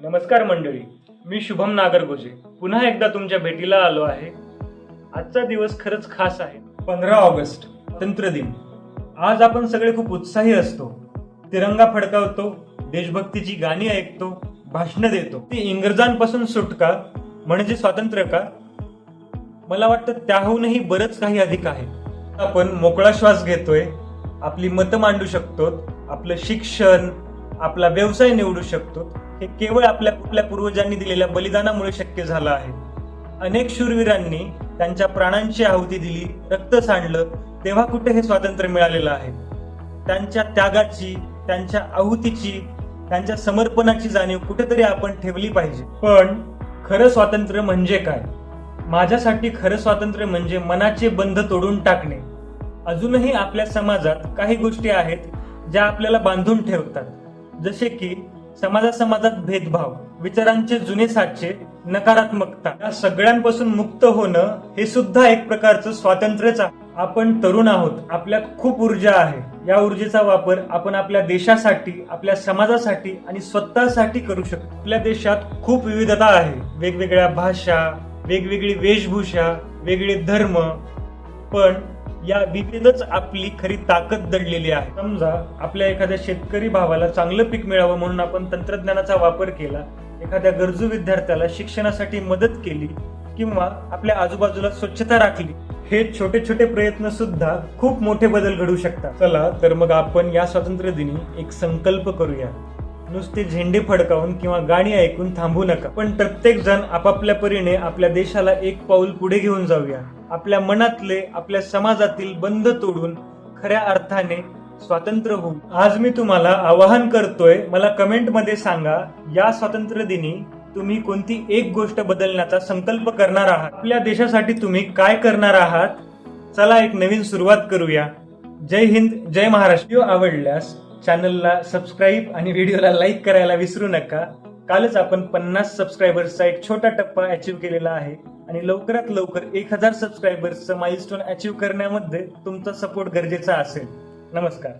नमस्कार मंडळी, मी शुभम नागरगोजे पुन्हा एकदा तुमच्या भेटीला आलो आहे. आजचा दिवस खरंच खास आहे. 15 ऑगस्ट स्वातंत्र्य दिन. आज आपण सगळे खूप उत्साही असतो. तिरंगा फडकावतो, देशभक्तीची गाणी ऐकतो, भाषणं देतो. ती इंग्रजांपासून सुटका म्हणजे स्वातंत्र्य का? मला वाटतं त्याहूनही बरंच काही अधिक आहे. आपण मोकळा श्वास घेतोय, आपली मतं मांडू शकतो, आपलं शिक्षण, आपला व्यवसाय निवडू शकतो. हे केवळ आपल्या पूर्वजांनी दिलेल्या बलिदानामुळे शक्य झालं आहे. अनेक शूरवीरांनी त्यांच्या प्राणांची आहुती दिली, रक्त सांडलं, तेव्हा कुठे हे स्वातंत्र्य मिळालेलं आहे? त्यांच्या त्यागाची, त्यांच्या आहुतीची, त्यांच्या समर्पणाची जाणीव कुठेतरी आपण ठेवली पाहिजे. पण खरं स्वातंत्र्य म्हणजे काय? माझ्यासाठी खरं स्वातंत्र्य म्हणजे मनाचे बंध तोडून टाकणे. अजूनही आपल्या समाजात काही गोष्टी आहेत ज्या आपल्याला बांधून ठेवतात, जसे की समाजात भेदभाव, विचारांचे जुने साचे, नकारात्मकता. या सगळ्यांपासून मुक्त होणं हे सुद्धा एक प्रकारचं स्वातंत्र्यच आहे. आपण तरुण आहोत, आपल्यात खूप ऊर्जा आहे. या ऊर्जेचा वापर आपण आपल्या देशासाठी, आपल्या समाजासाठी आणि स्वतःसाठी करू शकतो. आपल्या देशात खूप विविधता आहे. वेगवेगळ्या भाषा, वेगवेगळी वेशभूषा, वेगळे धर्म, पण या विविधच आपली खरी ताकद दडलेली आहे. समजा आपल्या एखाद्या शेतकरी भावाला चांगलं पीक मिळावं म्हणून आपण तंत्रज्ञानाचा वापर केला, एखाद्या गरजू विद्यार्थ्याला शिक्षणासाठी मदत केली, किंवा आपल्या आजूबाजूला स्वच्छता राखली. हे छोटे छोटे प्रयत्न सुद्धा खूप मोठे बदल घडू शकतात. चला तर मग आपण या स्वातंत्र्य दिनी एक संकल्प करूया. नुसते झेंडे फडकावून किंवा गाणी ऐकून थांबू नका, पण प्रत्येक जण आपापल्या परीने आपल्या देशाला एक पाऊल पुढे घेऊन जाऊया. आपल्या मनातले, आपल्या समाजातील बंध तोडून खऱ्या अर्थाने स्वातंत्र्य होऊ. आज मी तुम्हाला आवाहन करतोय, मला कमेंट मध्ये सांगा, या स्वातंत्र्य दिनी तुम्ही कोणती एक गोष्ट बदलण्याचा संकल्प करणार आहात. आपल्या देशासाठी तुम्ही काय करणार आहात? चला एक नवीन सुरुवात करूया. जय हिंद, जय महाराष्ट्र. व्हिडिओ आवडल्यास चॅनलला सबस्क्राईब आणि व्हिडिओला लाईक करायला विसरू नका. कालच आपण 50 सबस्क्रायबर्सचा एक छोटा टप्पा अचीव्ह केलेला आहे आणि लवकरात लवकर 1000 सबस्क्रायबर्सचं माइलस्टोन अचीव्ह करण्यामध्ये तुमचा सपोर्ट गरजेचा असेल. नमस्कार.